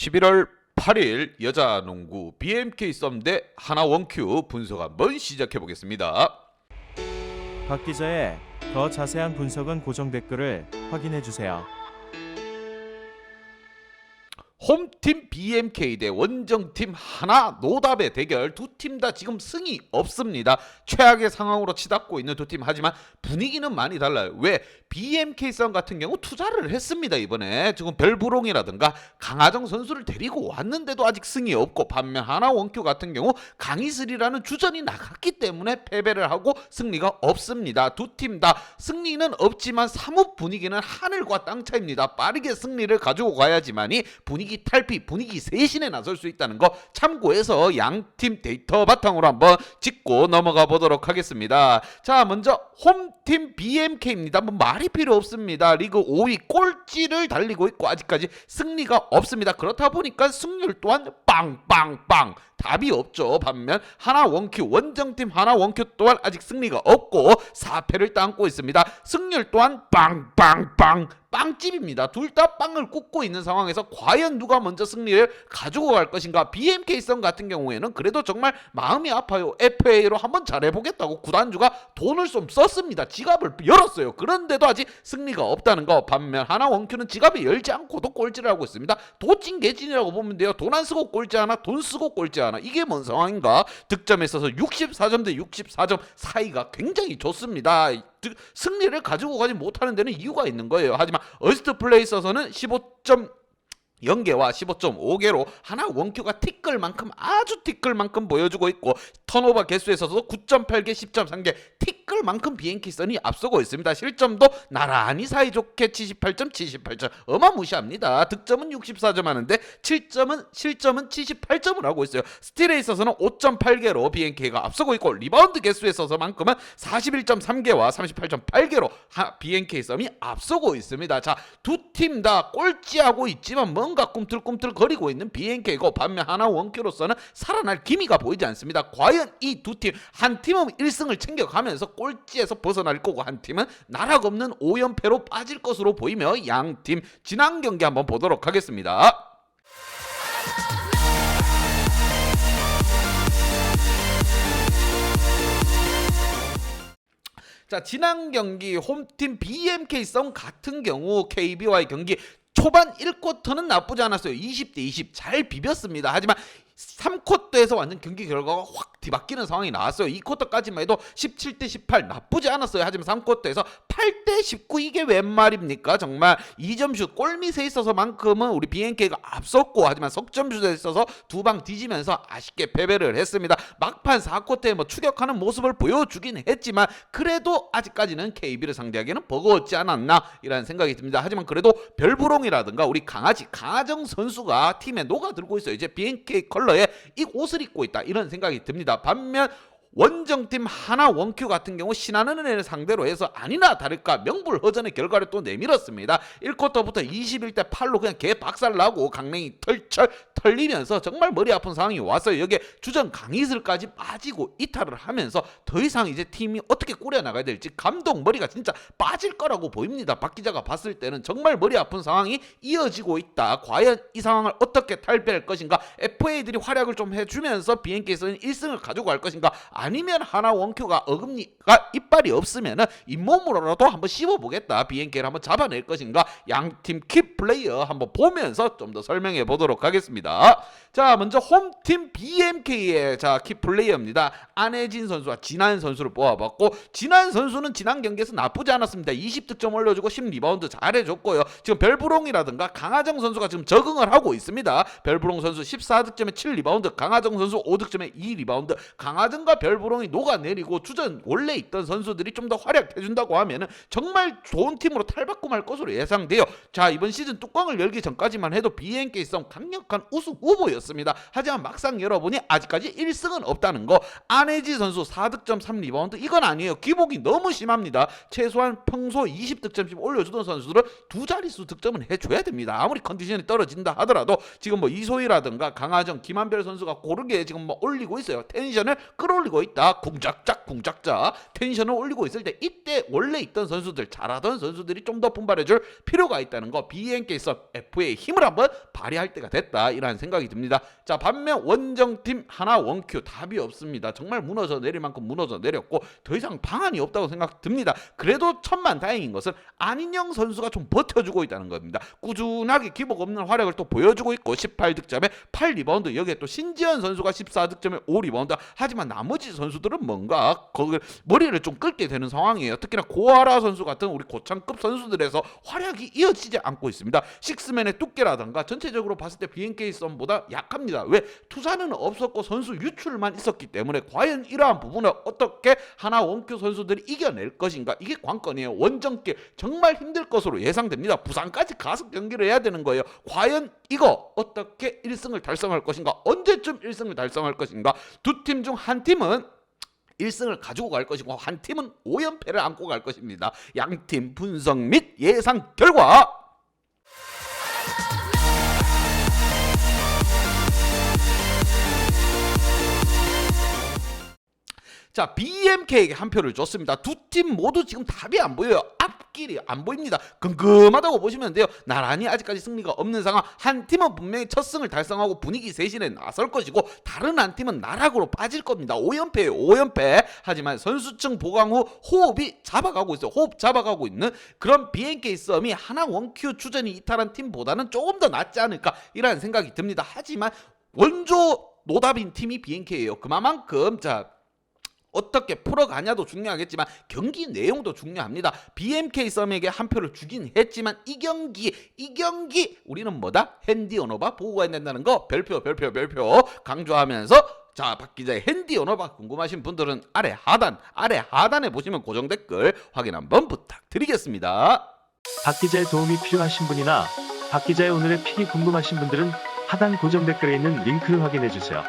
11월 8일 여자농구 BMK 썸 대 하나 원큐 분석 한번 시작해 보겠습니다. 박 기자의 더 자세한 분석은 고정 댓글을 확인해 주세요. 홈팀 BMK 대 원정팀 하나 노답의 대결. 두 팀 다 지금 승이 없습니다. 최악의 상황으로 치닫고 있는 두 팀. 하지만 분위기는 많이 달라요. 왜? BMK 썸 같은 경우 투자를 했습니다. 이번에 지금 별부롱이라든가 강하정 선수를 데리고 왔는데도 아직 승이 없고, 반면 하나 원큐 같은 경우 강희슬이라는 주전이 나갔기 때문에 패배를 하고 승리가 없습니다. 두 팀 다 승리는 없지만 사뭇 분위기는 하늘과 땅 차이입니다. 빠르게 승리를 가지고 가야지만이 분위기 탈피, 분위기 쇄신에 나설 수 있다는 거 참고해서 양팀 데이터 바탕으로 한번 짚고 넘어가 보도록 하겠습니다. 자, 먼저 홈팀 BMK입니다. 뭐 말이 필요 없습니다. 리그 5위 꼴찌를 달리고 있고 아직까지 승리가 없습니다. 그렇다 보니까 승률 또한 빵빵빵 답이 없죠. 반면 하나 원큐, 원정팀 하나 원큐 또한 아직 승리가 없고 4패를 따고 있습니다. 승률 또한 빵빵빵 빵집입니다. 둘 다 빵을 굽고 있는 상황에서 과연 누가 먼저 승리를 가지고 갈 것인가. BMK 썸 같은 경우에는 그래도 정말 마음이 아파요. FA로 한번 잘해보겠다고 구단주가 돈을 좀 썼습니다. 지갑을 열었어요. 그런데도 아직 승리가 없다는 거. 반면 하나 원큐는 지갑을 열지 않고도 꼴찌를 하고 있습니다. 도찐개찐이라고 보면 돼요. 돈 안 쓰고 꼴찌 하나, 돈 쓰고 꼴찌 하나. 이게 뭔 상황인가. 득점에 있어서 64점 대 64점 사이가 굉장히 좋습니다. 승리를 가지고 가지 못하는 데는 이유가 있는 거예요. 하지만 어시스트 플레이 있어서는 15.0개와 15.5개로 하나 원큐가 티끌만큼, 아주 티끌만큼 보여주고 있고, 턴오버 개수에 있어서도 9.8개, 10.3개 티끌만큼 BMK 썸이 앞서고 있습니다. 실점도 나란히 사이좋게 78점, 78점 어마무시합니다. 득점은 64점 하는데 실점은 78점을 하고 있어요. 스틸에 있어서는 5.8개로 BMK가 앞서고 있고, 리바운드 개수에 있어서만큼은 41.3개와 38.8개로 BMK 썸이 앞서고 있습니다. 자, 두 팀 다 꼴찌하고 있지만 뭔가 꿈틀꿈틀 거리고 있는 BMK고, 반면 하나 원큐로서는 살아날 기미가 보이지 않습니다. 과연 이 두 팀, 한 팀은 1승을 챙겨가면서 꼴찌에서 벗어날 거고, 한 팀은 나락 없는 5연패로 빠질 것으로 보이며 양팀 지난 경기 한번 보도록 하겠습니다. 자, 지난 경기 홈팀 BMK 썸 같은 경우 KB와의 경기 초반 1쿼터는 나쁘지 않았어요. 20대 20 잘 비볐습니다. 하지만 3쿼터에서 완전 경기 결과가 확 뒤바뀌는 상황이 나왔어요. 2쿼터까지만 해도 17대 18 나쁘지 않았어요. 하지만 3쿼터에서 8대 19 이게 웬 말입니까? 정말 2점슛 골밑에 있어서만큼은 우리 BMK가 앞섰고, 하지만 석점슛에 있어서 두 방 뒤지면서 아쉽게 패배를 했습니다. 막판 4쿼터에 뭐 추격하는 모습을 보여주긴 했지만 그래도 아직까지는 KB를 상대하기에는 버거웠지 않았나 이라는 생각이 듭니다. 하지만 그래도 별부롱이라든가 우리 강하정 선수가 팀에 녹아들고 있어요. 이제 BMK 컬러에 이 옷을 입고 있다 이런 생각이 듭니다. 반면 원정팀 하나 원큐 같은 경우 신한은행을 상대로 해서 아니나 다를까 명불허전의 결과를 또 내밀었습니다. 1쿼터부터 21대 8로 그냥 개 박살나고 강냉이 털철 털리면서 정말 머리 아픈 상황이 왔어요. 여기에 주전 강희슬까지 빠지고 이탈을 하면서 더 이상 이제 팀이 어떻게 꾸려나가야 될지 감독 머리가 진짜 빠질 거라고 보입니다. 박 기자가 봤을 때는 정말 머리 아픈 상황이 이어지고 있다. 과연 이 상황을 어떻게 탈피할 것인가. FA들이 활약을 좀 해주면서 BMK에서는 1승을 가지고 갈 것인가, 아니면 하나 원큐가 어금니가 이빨이 없으면 잇몸으로라도 한번 씹어보겠다, BMK를 한번 잡아낼 것인가. 양팀 킥플레이어 한번 보면서 좀 더 설명해 보도록 하겠습니다. 자, 먼저 홈팀 BMK의 킥플레이어입니다. 안혜진 선수와 진한 선수를 뽑아봤고, 진한 선수는 지난 경기에서 나쁘지 않았습니다. 20득점 올려주고 10리바운드 잘해줬고요. 지금 별부롱이라든가 강하정 선수가 지금 적응을 하고 있습니다. 별부롱 선수 14득점에 7리바운드, 강하정 선수 5득점에 2리바운드. 강하정과 별부롱이 녹아내리고 주전 원래 있던 선수들이 좀 더 활약해준다고 하면은 정말 좋은 팀으로 탈바꿈할 것으로 예상돼요. 자, 이번 시즌 뚜껑을 열기 전까지만 해도 BMK 썸 강력한 우승 후보였습니다. 하지만 막상 열어보니 아직까지 1승은 없다는 거. 안혜지 선수 4득점 3리바운드 이건 아니에요. 기복이 너무 심합니다. 최소한 평소 20득점씩 올려주던 선수들은 두 자릿수 득점은 해줘야 됩니다. 아무리 컨디션이 떨어진다 하더라도 지금 뭐 이소희라든가 강하정, 김한별 선수가 고르게 지금 뭐 올리고 있어요. 텐션을 끌어올리고 있다. 궁작작 텐션을 올리고 있을 때 이때 원래 있던 선수들, 잘하던 선수들이 좀 더 분발해줄 필요가 있다는 거. BMK 썸 FA의 힘을 한번 발휘할 때가 됐다 이라는 생각이 듭니다. 자, 반면 원정팀 하나 원큐 답이 없습니다. 정말 무너져 내릴 만큼 무너져 내렸고 더 이상 방안이 없다고 생각됩니다. 그래도 천만다행인 것은 안인영 선수가 좀 버텨주고 있다는 겁니다. 꾸준하게 기복 없는 활약을 또 보여주고 있고 18득점에 8리바운드, 여기에 또 신지현 선수가 14득점에 5리바운드. 하지만 나머지 선수들은 뭔가 거기 머리를 좀 끓게 되는 상황이에요. 특히나 고아라 선수 같은 우리 고창급 선수들에서 활약이 이어지지 않고 있습니다. 식스맨의 두께라든가 전체적으로 봤을 때 BNK 썸보다 약합니다. 왜? 투자는 없었고 선수 유출만 있었기 때문에 과연 이러한 부분을 어떻게 하나 원큐 선수들이 이겨낼 것인가, 이게 관건이에요. 원정길 정말 힘들 것으로 예상됩니다. 부산까지 가서 경기를 해야 되는 거예요. 과연 이거 어떻게 1승을 달성할 것인가, 언제쯤 1승을 달성할 것인가. 두 팀 중 한 팀은 1승을 가지고 갈 것이고 한 팀은 5연패를 안고 갈 것입니다. 양팀 분석 및 예상 결과. 자, BMK에게 한 표를 줬습니다. 두 팀 모두 지금 답이 안 보여요. 앞길이 안 보입니다. 금금하다고 보시면 돼요. 나란히 아직까지 승리가 없는 상황. 한 팀은 분명히 첫 승을 달성하고 분위기 쇄신에 나설 것이고 다른 한 팀은 나락으로 빠질 겁니다. 5연패예요. 5연패. 하지만 선수층 보강 후 호흡이 잡아가고 있어요. 호흡 잡아가고 있는 그런 BNK 썸이 하나 원큐 주전이 이탈한 팀보다는 조금 더 낫지 않을까 이라는 생각이 듭니다. 하지만 원조 노답인 팀이 BNK예요. 그만큼 자, 어떻게 풀어가냐도 중요하겠지만 경기 내용도 중요합니다. BMK 썸에게 한 표를 주긴 했지만 이 경기 우리는 뭐다? 핸디 언어바 보고 가야 된다는 거 별표 강조하면서, 자, 박 기자의 핸디 언어바 궁금하신 분들은 아래 하단에 보시면 고정 댓글 확인 한번 부탁드리겠습니다. 박 기자의 도움이 필요하신 분이나 박 기자의 오늘의 픽이 궁금하신 분들은 하단 고정 댓글에 있는 링크를 확인해 주세요.